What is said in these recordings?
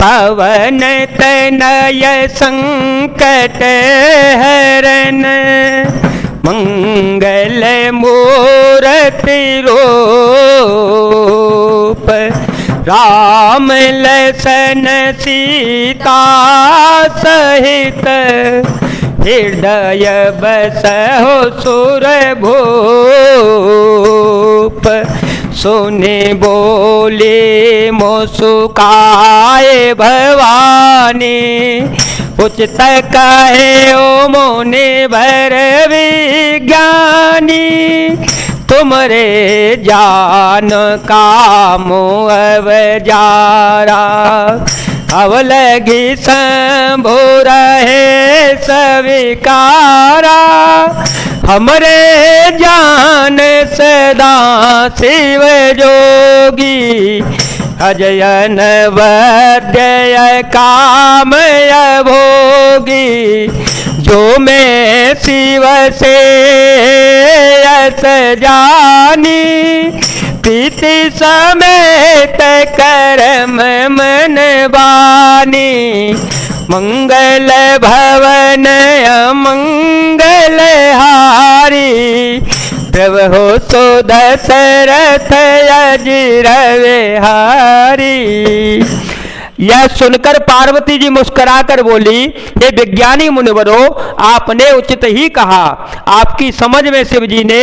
पवन तनय संकट हरन, मंगल मूर्ति रूप, राम लसन सीता सहित, हृदय बसहु सुरभूप। सुने बोले मुस्काए भवानी, उचित कहे ओ मुनिवर विज्ञानी, तुमरे जान काम अवजारा, अब लगी शंभु रहे स्वीकारा, हमरे जान सदा शिव जोगी, अजयन वद्य काम भोगी, जो मैं शिव से यस जानी, प्रीति समेत कर्म मन बानी, मंगल भवन अमंगल हारी, प्रभु सो दशरथ अजिर विहारी। यह सुनकर पार्वती जी मुस्कुराकर बोली, हे विज्ञानी मुनिवरों, आपने उचित ही कहा। आपकी समझ में शिव जी ने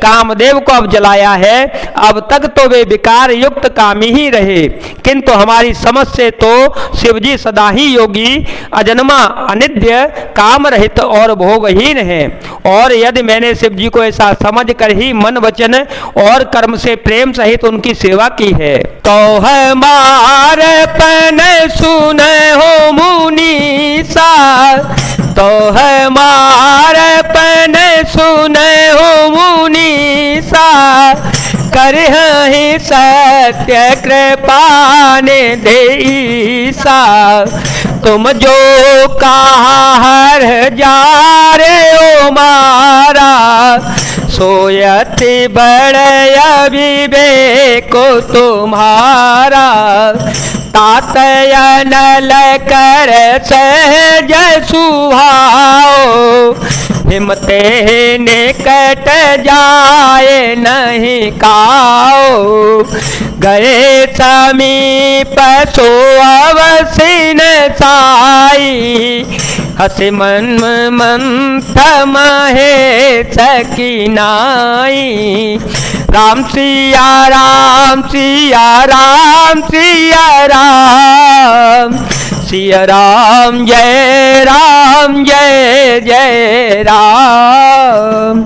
कामदेव को अब जलाया है। अब तक तो वे विकार युक्त कामी ही रहे, किंतु हमारी समझ से तो शिव जी सदा ही योगी, अजन्मा, अनिद्य, काम रहित और भोगहीन है। और यदि मैंने शिव जी को ऐसा समझ कर ही मन वचन और कर्म से प्रेम सहित उनकी सेवा की है, तो हमार सुन हो मुनीसा, तो हमार पन सुन हो मुनीसा, करहि सत्य कृपा निधीसा, तुम जो कहा हर जा रे ओ मारा, सोयति बड़य विवेक तुम्हारा, तातय नल कर सहज सुभाओ, हिमते निकट जाए नहीं काओ, गए समीप सो अवसिन साई, हसी मन मंथ महे सकीनाई, राम सिया राम सिया राम सिया राम, सिया राम जय जय राम।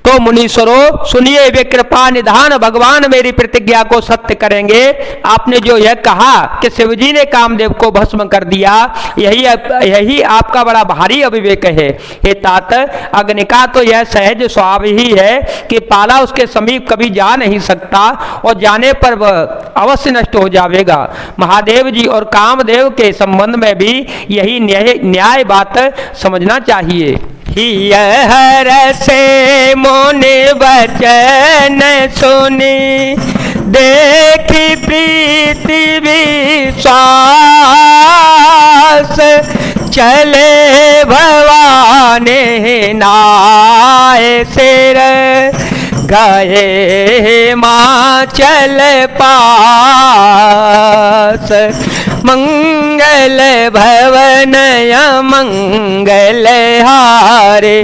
तो मुनीश्वरों सुनिए, वे कृपा निधान भगवान मेरी प्रतिज्ञा को सत्य करेंगे। आपने जो यह कहा कि शिवजी ने कामदेव को भस्म कर दिया, यही आपका बड़ा भारी अविवेक है। हे तात, अग्नि का तो यह सहज स्वभाव ही है कि पाला उसके समीप कभी जा नहीं सकता और जाने पर वह अवश्य नष्ट हो जाएगा। महादेव जी और कामदेव के संबंध में भी यही न्याय बात समझना चाहिए। हर से मुनि वचन सुनी, देखी प्रीति विश्वास, चले भवानी नाय सिर, गए हिमाचल पास, मंगल भवन मंगल हारे,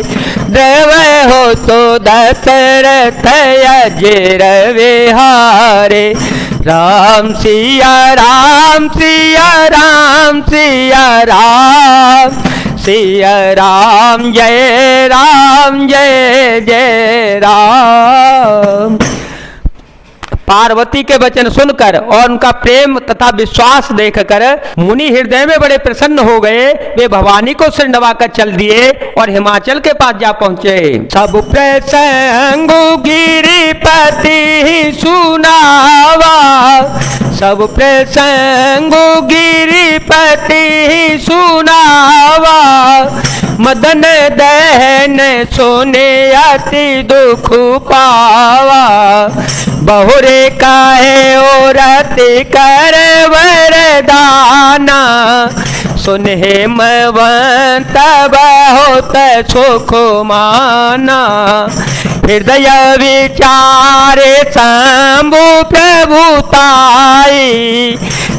देव हो तो दशरथ अजिर विहारे, राम सिया राम सिया राम सिया राम, सिया राम जय राम। पार्वती के वचन सुनकर और उनका प्रेम तथा विश्वास देखकर मुनि हृदय में बड़े प्रसन्न हो गए। वे भवानी को सिर नवाकर चल दिए और हिमाचल के पास जा पहुंचे। सब प्रसंग गिरिपति सुनावा, सब प्रसंग गिरिपति सुनावा, मदन दहन सोने अति दुख पावा, बहुरे काहे और अति कर वर सुन हेमवंत बहुत सुख माना, हृदय विचारे शंभु प्रभुताई,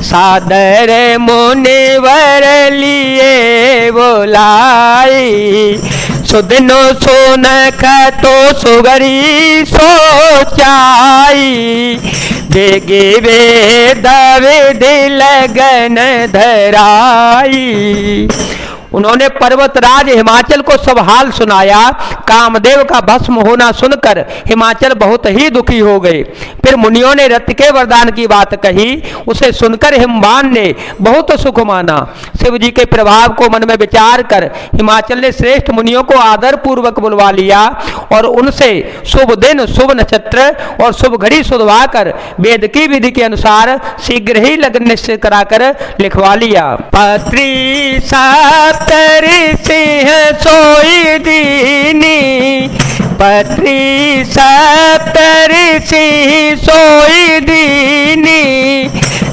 सादर मुनिवर लिए बोलाई, सुदिनो सोनख तो सुगरी सोचाई, बेगे वेद विधि लगन धराई। उन्होंने पर्वतराज हिमाचल को सब हाल सुनाया। कामदेव का भस्म होना सुनकर हिमाचल बहुत ही दुखी हो गए। फिर मुनियों ने रति के वरदान की बात कही, उसे सुनकर हिमवान ने बहुत सुख माना। शिव जी के प्रभाव को मन में विचार कर हिमाचल ने श्रेष्ठ मुनियों को आदर पूर्वक बुलवा लिया और उनसे शुभ दिन, शुभ नक्षत्र और शुभ घड़ी सुधवा कर वेद की विधि के अनुसार शीघ्र ही लग्न निश्चित कराकर लिखवा लिया। पत्री सिंह सोई दीनी, पत्री सिंह सोई दीनी,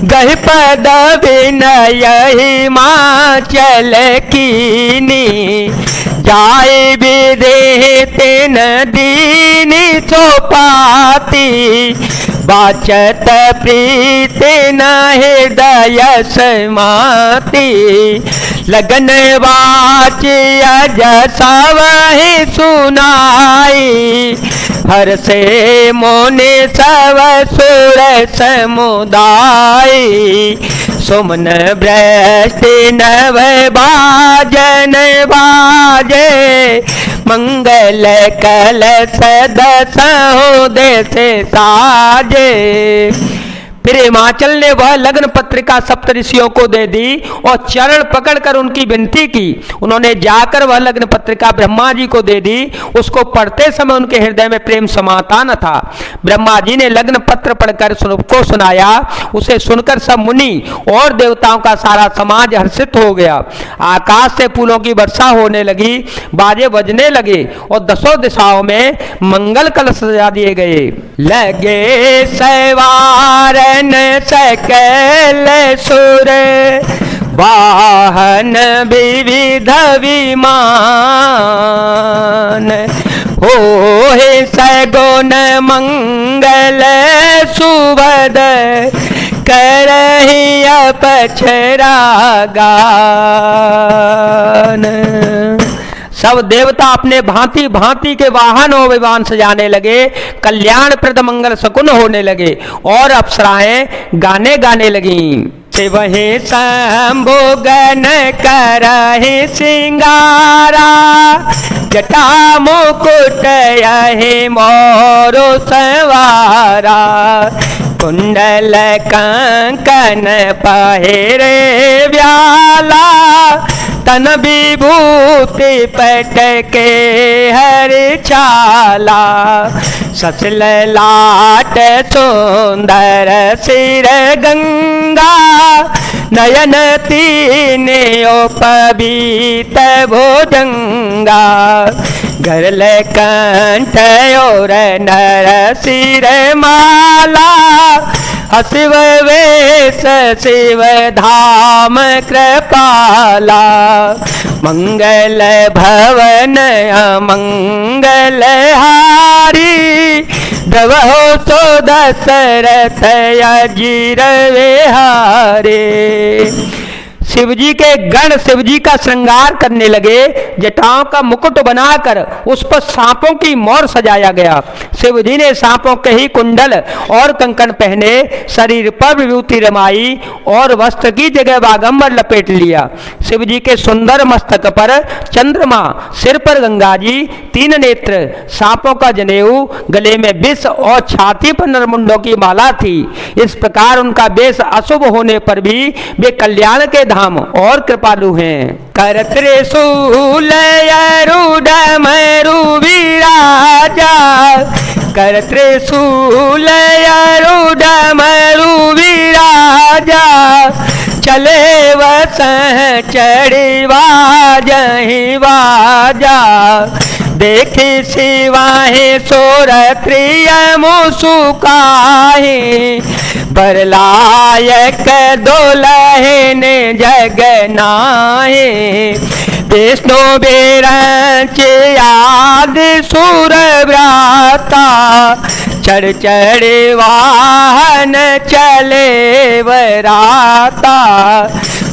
गह पद विनय हिमाचल कीनी, जाय विदेह तिन दीनी चौपाती, बाचत प्रीति न हृदय समाती, लगन वाच अज सवहि सुनाई, हर से मोने सब सुर समुदाय, सुमन वृष्टि नव बाजन बाजे, मंगल कलश दसहों देश साजे। फिर हिमाचल ने वह लग्न पत्रिका सप्तऋषियों को दे दी और चरण पकड़कर उनकी विनती की। उन्होंने जाकर वह लग्न पत्रिका ब्रह्मा जी को दे दी। उसको पढ़ते समय उनके हृदय में प्रेम समाता न था। ब्रह्मा जी ने लग्न पत्र पढ़कर को सुनाया। उसे सुनकर सब मुनि और देवताओं का सारा समाज हर्षित हो गया। आकाश से फूलों की वर्षा होने लगी, बाजे बजने लगे और दसों दिशाओं में मंगल कलश सजा दिए गए। लगे सवार सकल सुर, वाहन विविध विमान, हो हे सगुन मंगल सुभद, करहि अपछरा गान। सब देवता अपने भांति भांति के वाहन और विमान सजाने लगे, कल्याणप्रद मंगल शकुन होने लगे और अप्सराएं गाने गाने लगी। शिवहि शंभु गण करहि सिंगारा, जटा मुकुट यहि मोरु सवारा, कुंडल कंकन पहिरे व्याला, तन विभूति पटके हर चाला, सचल लाट सुंदर सिर गंगा, नयन तीन उपवीत भुजंगा, गरल कंठ और नर सिर माला, शिव वेश शिव धाम कृपाला, मंगल भवन अमंगल हारी, द्रवहो तो दशरथ अजीर विहारे। शिव जी के गण शिव जी का श्रृंगार करने लगे। जटाओं का मुकुट बनाकर उस पर सांपों की मोर सजाया गया। शिव जी ने सांपों के ही कुंडल और कंकन पहने, शरीर पर विभूति रमाई और वस्त्र की जगह बागंबर लपेट लिया। शिव जी के सुंदर मस्तक पर चंद्रमा, सिर पर गंगा जी, तीन नेत्र, सांपों का जनेऊ, गले में विष और छाती पर नरमुंडों की माला थी। इस प्रकार उनका वेश अशुभ होने पर भी वे कल्याण के धाम और कृपालु हैं। कर त्रिशूल रूढ़ मरु विराजा, कर त्रिशूल रूढ़ मरु विराजा, चले वसह चढ़ी वाजहि वाजा, देखी सिवाहे सोरत्रिय मुसुकाहे बरलायक दुल्हन जगनाहे विष्णु बिरंच आदि सुर व्राता चढ़ चढ़ वाहन चले वराता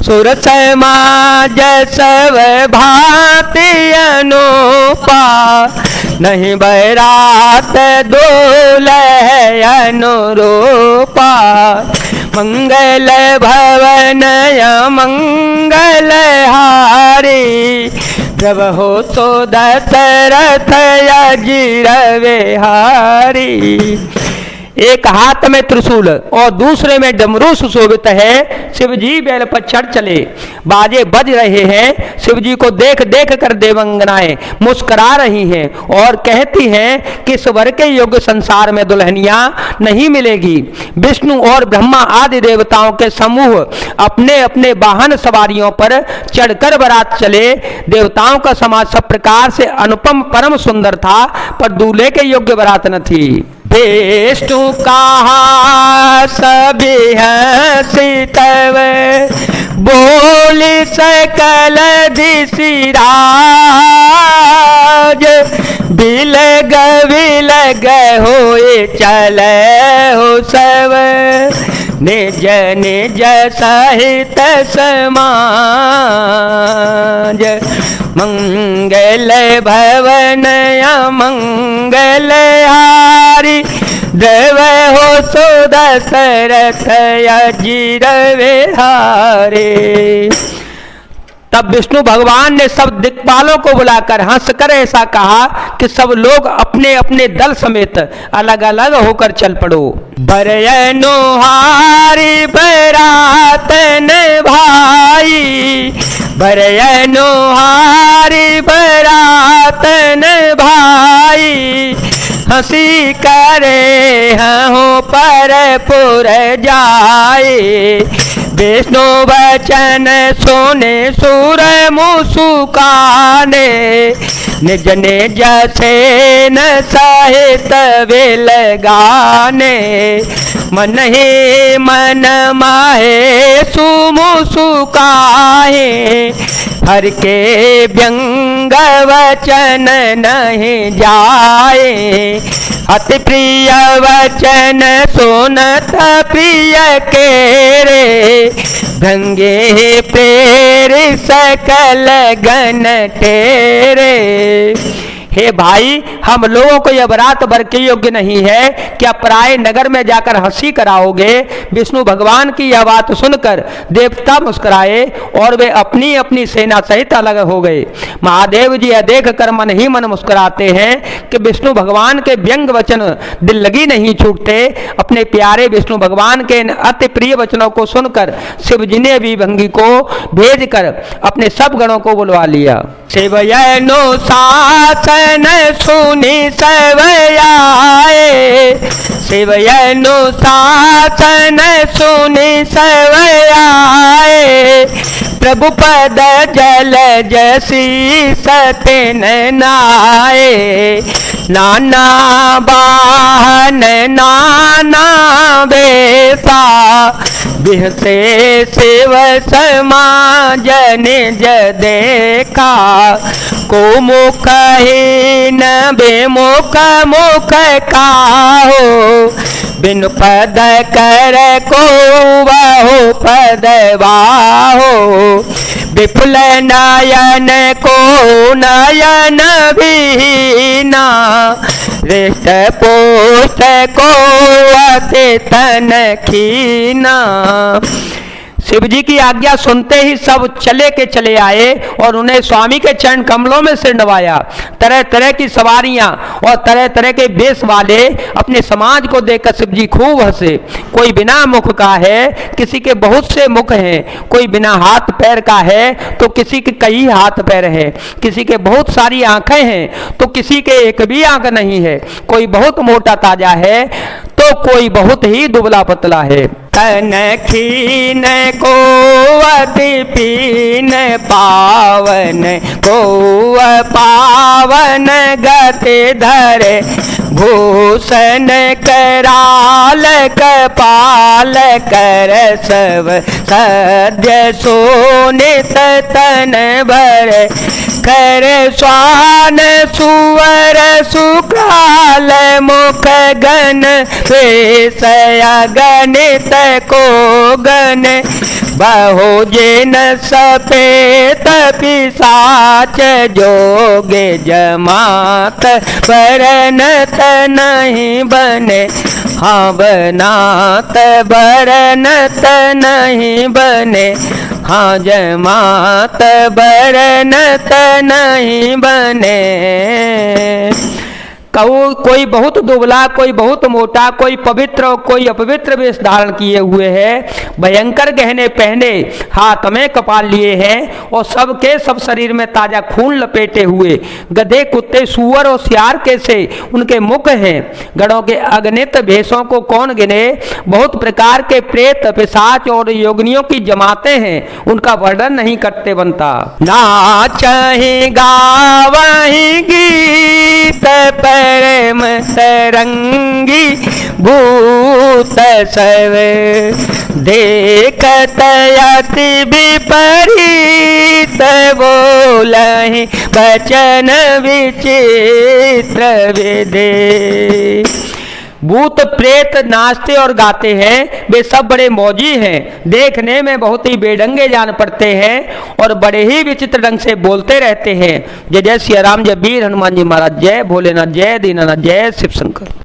सुर समाज सब भांति अनुपा नहीं बरात दूल्हे अनुरूपा मंगल भवन मंगल हारी जब हो तो दशरथ अजीरवे हारी। एक हाथ में त्रिशूल और दूसरे में डमरू सुशोभित है। शिवजी बैल पर चढ़ चले, बाजे बज रहे हैं। शिवजी को देख देख कर देवंगनाएं मुस्कुरा रही हैं और कहती हैं कि स्वर के योग्य संसार में दुल्हनियां नहीं मिलेगी। विष्णु और ब्रह्मा आदि देवताओं के समूह अपने अपने वाहन सवारियों पर चढ़कर बारात चले। देवताओं का समाज सब प्रकार से अनुपम परम सुंदर था, पर दूल्हे के योग्य बारात न थी। विष्णु कहा सभी हंसी तब बोली सकल दिशिराज बिलग होए चले हो सब निज निज सहित समाज मंगल भवन मंगल हारी देव हो सो दशरथ अजीरवे हारे। तब विष्णु भगवान ने सब दिक्पालों को बुलाकर हंसकर ऐसा कहा कि सब लोग अपने अपने दल समेत अलग अलग होकर चल पड़ो। बरयनो हारी बरातन भाई बरयनो हारी बरातन भाई हंसी करे हूँ पर पुर जाए विष्णु वचन सोने सुर मुसुकाने निज निज से न सहित विल गाने मन ही मन माहे सुमुसुकाहे हर के व्यंग वचन नहीं जाए अति प्रिय वचन सुनत प्रिय के रे भंगे प्रेर सकल गण तेरे। हे भाई, हम लोगों को यह बारात बर के योग्य नहीं है, क्या पराये नगर में जाकर हंसी कराओगे। विष्णु भगवान की यह बात सुनकर देवता मुस्कुराए और वे अपनी अपनी सेना सहित अलग हो गए। महादेव जी यह देख कर मन ही मन मुस्कुराते हैं कि विष्णु भगवान के व्यंग वचन दिल लगी नहीं छूटते। अपने प्यारे विष्णु भगवान के अति प्रिय वचनों को सुनकर शिव जी ने भी भंगी को भेज कर अपने सब गणों को बुलवा लिया। शिवयनो शासन सुनी सब आए शिवयनो शासन सुनी सब आए प्रभु पद जल जसी सतिन नाए नाना वाहन नाना बेसा बिहसे शिव समाज निज देखा को मुख ही न बेमुख मुख काहो बिन पद कर को बाहो पद बाहो विपुल नयन को नयन भीना रेष्ट पोष्ट को अति तन खीना। शिव जी की आज्ञा सुनते ही सब चले के चले आए और उन्हें स्वामी के चरण कमलों में सिर नवाया। तरह तरह की सवारियां और तरह तरह के वेश वाले अपने समाज को देखकर शिव जी खूब हंसे। कोई बिना मुख का है, किसी के बहुत से मुख हैं, कोई बिना हाथ पैर का है तो किसी के कई हाथ पैर है, किसी के बहुत सारी आंखें हैं तो किसी के एक भी आंख नहीं है, कोई बहुत मोटा ताजा है तो कोई बहुत ही दुबला पतला है। तन खीन को अति पीन पावन को पावन गति धरे भूषण कराल कपाल कर सब सद्य सोनित तन भर कर स्वान सुवर सुकाल मुख गण पेशया गणित को गण बहुजिन सपेत पिशाच जोगे जमात परनत नहीं बने, हाँ बनात बरनत नहीं बने, हाँ जमात बरनत नहीं बने। कोई बहुत दुबला, कोई बहुत मोटा, कोई पवित्र और कोई अपवित्र वेश धारण किए हुए है, भयंकर गहने पहने, हाथ में कपाल लिए हैं और सबके सब शरीर में ताजा खून लपेटे हुए, गधे कुत्ते सूअर और सियार कैसे उनके मुख हैं। गणों के अगणित भेषों को कौन गिने, बहुत प्रकार के प्रेत पिशाच और योगिनियों की जमातें हैं, उनका वर्णन नहीं करते बनता। नाचहि गावहि गीत परम तरंगी भूत सब देखत अति विपरीत बोलहि वचन विचित्र विधि। भूत प्रेत नाचते और गाते हैं, वे सब बड़े मौजी हैं, देखने में बहुत ही बेढंगे जान पड़ते हैं और बड़े ही विचित्र ढंग से बोलते रहते हैं। जय जय सिया राम, जय वीर हनुमान जी महाराज, जय भोलेनाथ, जय दीनानाथ, जय शिव शंकर।